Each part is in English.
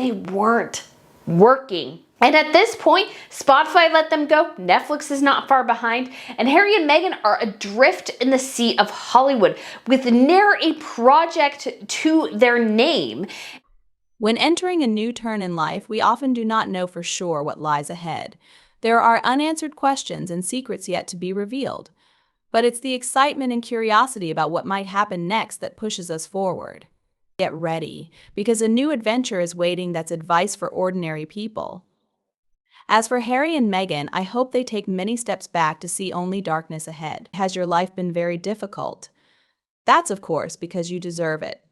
they weren't working. And at this point, Spotify let them go, Netflix is not far behind, and Harry and Meghan are adrift in the sea of Hollywood with ne'er a project to their name. When entering a new turn in life, we often do not know for sure what lies ahead. There are unanswered questions and secrets yet to be revealed. But it's the excitement and curiosity about what might happen next that pushes us forward. Get ready, because a new adventure is waiting that's advice for ordinary people. As for Harry and Meghan, I hope they take many steps back to see only darkness ahead. Has your life been very difficult? That's, of course, because you deserve it.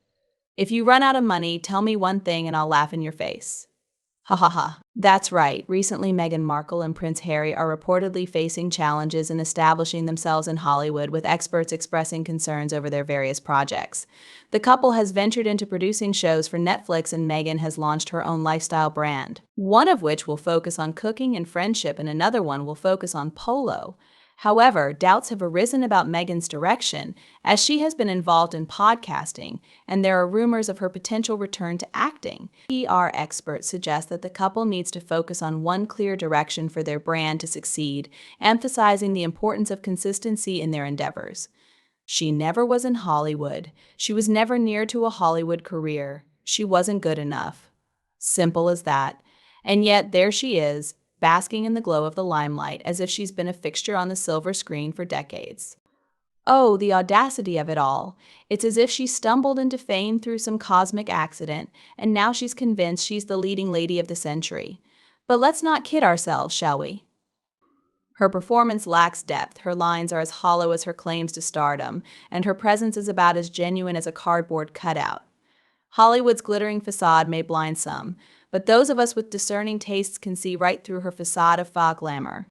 If you run out of money, tell me one thing and I'll laugh in your face. Hahaha. That's right. Recently, Meghan Markle and Prince Harry are reportedly facing challenges in establishing themselves in Hollywood, with experts expressing concerns over their various projects. The couple has ventured into producing shows for Netflix, and Meghan has launched her own lifestyle brand, one of which will focus on cooking and friendship, and another one will focus on polo. However, doubts have arisen about Meghan's direction, as she has been involved in podcasting, and there are rumors of her potential return to acting. PR experts suggest that the couple needs to focus on one clear direction for their brand to succeed, emphasizing the importance of consistency in their endeavors. She never was in Hollywood. She was never near to a Hollywood career. She wasn't good enough. Simple as that. And yet, there she is, basking in the glow of the limelight as if she's been a fixture on the silver screen for decades. Oh, the audacity of it all. It's as if she stumbled into fame through some cosmic accident, and now she's convinced she's the leading lady of the century. But let's not kid ourselves, shall we? Her performance lacks depth, her lines are as hollow as her claims to stardom, and her presence is about as genuine as a cardboard cutout. Hollywood's glittering facade may blind some, but those of us with discerning tastes can see right through her facade of faux glamour.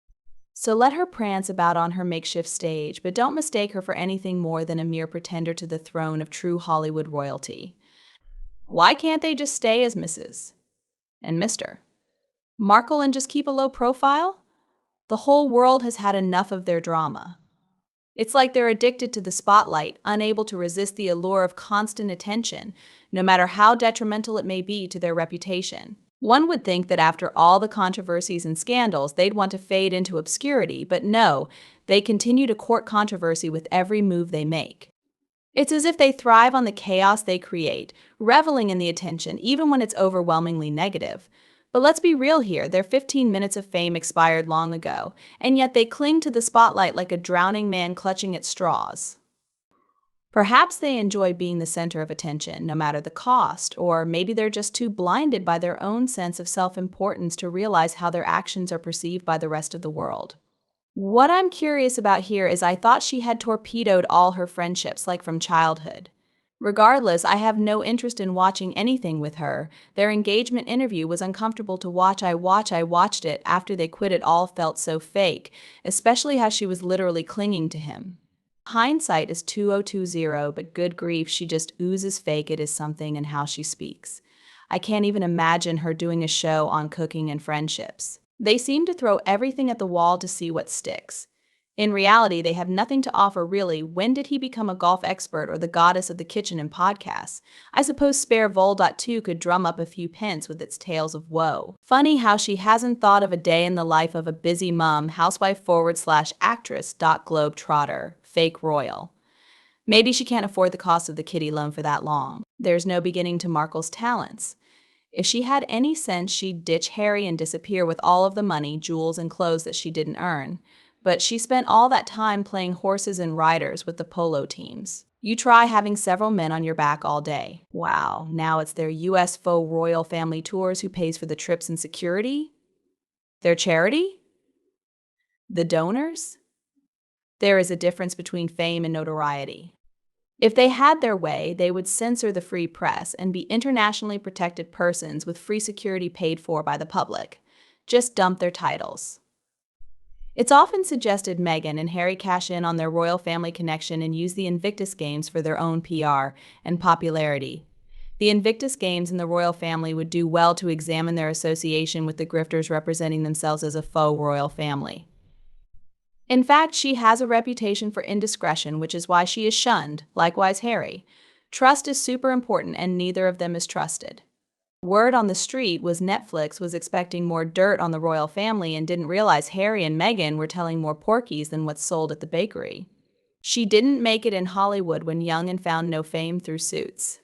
So let her prance about on her makeshift stage, but don't mistake her for anything more than a mere pretender to the throne of true Hollywood royalty. Why can't they just stay as Mrs. and Mr. Markle and just keep a low profile? The whole world has had enough of their drama. It's like they're addicted to the spotlight, unable to resist the allure of constant attention, no matter how detrimental it may be to their reputation. One would think that after all the controversies and scandals, they'd want to fade into obscurity, but no, they continue to court controversy with every move they make. It's as if they thrive on the chaos they create, reveling in the attention, even when it's overwhelmingly negative. But let's be real here, their 15 minutes of fame expired long ago, and yet they cling to the spotlight like a drowning man clutching at straws. Perhaps they enjoy being the center of attention, no matter the cost, or maybe they're just too blinded by their own sense of self-importance to realize how their actions are perceived by the rest of the world. What I'm curious about here is I thought she had torpedoed all her friendships, like from childhood. Regardless, I have no interest in watching anything with her. Their engagement interview was uncomfortable to watch. I watched it after they quit. It all felt so fake, especially how she was literally clinging to him. Hindsight is 2020, but good grief, she just oozes fake. It is something in how she speaks. I can't even imagine her doing a show on cooking and friendships. They seem to throw everything at the wall to see what sticks. In reality, they have nothing to offer, really. When did he become a golf expert or the goddess of the kitchen in podcasts? I suppose Spare Vol.2 could drum up a few pence with its tales of woe. Funny how she hasn't thought of a day in the life of a busy mom, housewife / actress, globetrotter, fake royal. Maybe she can't afford the cost of the kiddie loan for that long. There's no beginning to Markle's talents. If she had any sense, she'd ditch Harry and disappear with all of the money, jewels, and clothes that she didn't earn. But she spent all that time playing horses and riders with the polo teams. You try having several men on your back all day. Wow, now it's their US faux royal family tours who pays for the trips and security? Their charity? The donors? There is a difference between fame and notoriety. If they had their way, they would censor the free press and be internationally protected persons with free security paid for by the public. Just dump their titles. It's often suggested Meghan and Harry cash in on their royal family connection and use the Invictus Games for their own PR and popularity. The Invictus Games and the royal family would do well to examine their association with the grifters representing themselves as a faux royal family. In fact, she has a reputation for indiscretion, which is why she is shunned, likewise Harry. Trust is super important, and neither of them is trusted. Word on the street was Netflix was expecting more dirt on the royal family and didn't realize Harry and Meghan were telling more porkies than what's sold at the bakery. She didn't make it in Hollywood when young and found no fame through Suits.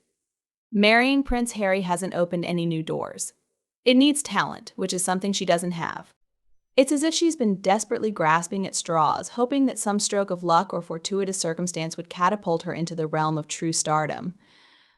Marrying Prince Harry hasn't opened any new doors. It needs talent, which is something she doesn't have. It's as if she's been desperately grasping at straws, hoping that some stroke of luck or fortuitous circumstance would catapult her into the realm of true stardom.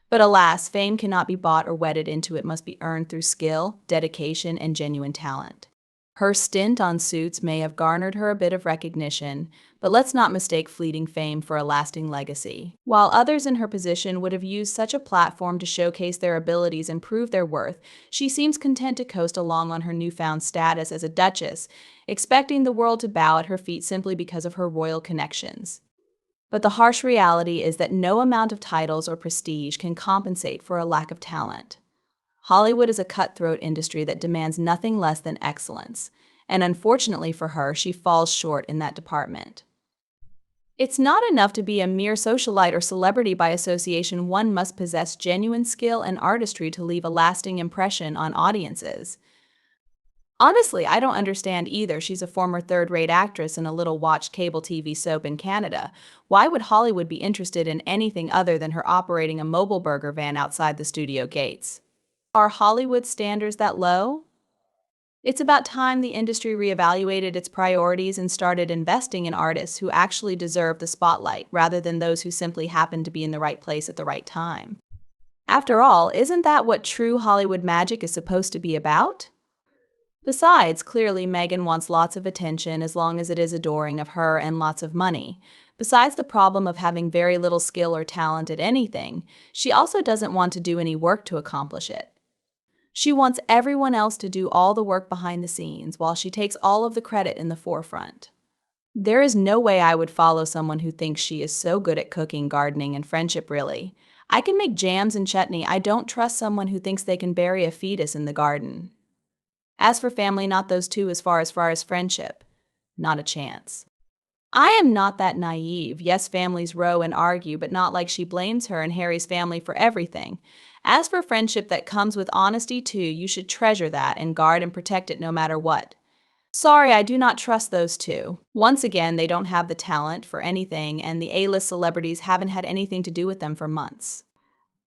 But alas, fame cannot be bought or wedded into, it must be earned through skill, dedication, and genuine talent. Her stint on Suits may have garnered her a bit of recognition, but let's not mistake fleeting fame for a lasting legacy. While others in her position would have used such a platform to showcase their abilities and prove their worth, she seems content to coast along on her newfound status as a duchess, expecting the world to bow at her feet simply because of her royal connections. But the harsh reality is that no amount of titles or prestige can compensate for a lack of talent. Hollywood is a cutthroat industry that demands nothing less than excellence, and unfortunately for her, she falls short in that department. It's not enough to be a mere socialite or celebrity by association. One must possess genuine skill and artistry to leave a lasting impression on audiences. Honestly, I don't understand either. She's a former third-rate actress in a little-watched cable TV soap in Canada. Why would Hollywood be interested in anything other than her operating a mobile burger van outside the studio gates? Are Hollywood standards that low? It's about time the industry reevaluated its priorities and started investing in artists who actually deserve the spotlight rather than those who simply happen to be in the right place at the right time. After all, isn't that what true Hollywood magic is supposed to be about? Besides, clearly Meghan wants lots of attention as long as it is adoring of her and lots of money. Besides the problem of having very little skill or talent at anything, she also doesn't want to do any work to accomplish it. She wants everyone else to do all the work behind the scenes while she takes all of the credit in the forefront. There is no way I would follow someone who thinks she is so good at cooking, gardening, and friendship, really. I can make jams and chutney. I don't trust someone who thinks they can bury a fetus in the garden. As for family, not those two as far as friendship. Not a chance. I am not that naive. Yes, families row and argue, but not like she blames her and Harry's family for everything. As for friendship that comes with honesty too, you should treasure that and guard and protect it no matter what. Sorry, I do not trust those two. Once again, they don't have the talent for anything, and the A-list celebrities haven't had anything to do with them for months.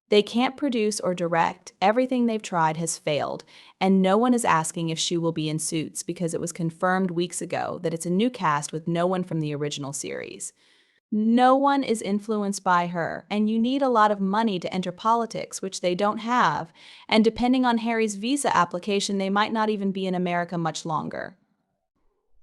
They can't produce or direct. Everything they've tried has failed, and no one is asking if she will be in Suits because it was confirmed weeks ago that it's a new cast with no one from the original series. No one is influenced by her, and you need a lot of money to enter politics, which they don't have, and depending on Harry's visa application, they might not even be in America much longer.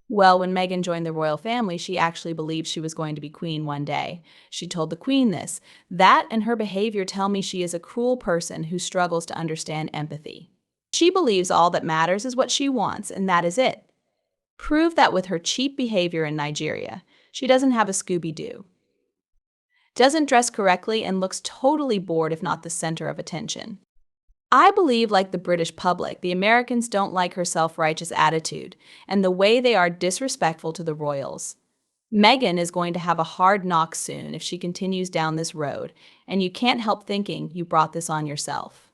Well, when Meghan joined the royal family, she actually believed she was going to be queen one day. She told the queen this. That and her behavior tell me she is a cruel person who struggles to understand empathy. She believes all that matters is what she wants, and that is it. Prove that with her cheap behavior in Nigeria. She doesn't have a Scooby-Doo. Doesn't dress correctly and looks totally bored if not the center of attention. I believe, like the British public, the Americans don't like her self-righteous attitude and the way they are disrespectful to the royals. Meghan is going to have a hard knock soon if she continues down this road, and you can't help thinking you brought this on yourself.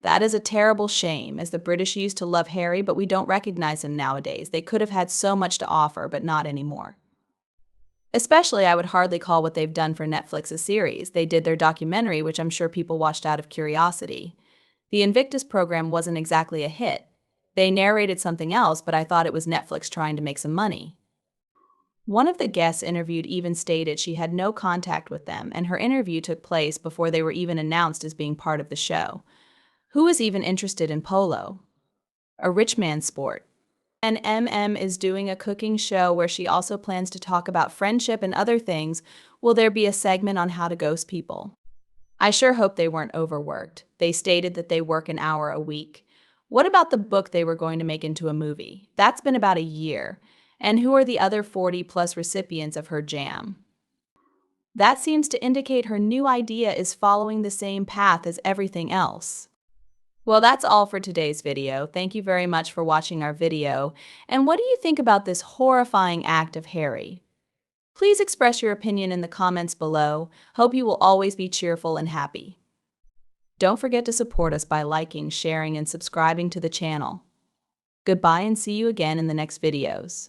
That is a terrible shame, as the British used to love Harry, but we don't recognize him nowadays. They could have had so much to offer, but not anymore. Especially, I would hardly call what they've done for Netflix a series. They did their documentary, which I'm sure people watched out of curiosity. The Invictus program wasn't exactly a hit. They narrated something else, but I thought it was Netflix trying to make some money. One of the guests interviewed even stated she had no contact with them, and her interview took place before they were even announced as being part of the show. Who is even interested in polo? A rich man's sport. And is doing a cooking show where she also plans to talk about friendship and other things. Will there be a segment on how to ghost people? I sure hope they weren't overworked. They stated that they work an hour a week. What about the book they were going to make into a movie? That's been about a year. And who are the other 40-plus recipients of her jam? That seems to indicate her new idea is following the same path as everything else. Well, that's all for today's video. Thank you very much for watching our video. And what do you think about this horrifying act of Harry? Please express your opinion in the comments below. Hope you will always be cheerful and happy. Don't forget to support us by liking, sharing, and subscribing to the channel. Goodbye and see you again in the next videos.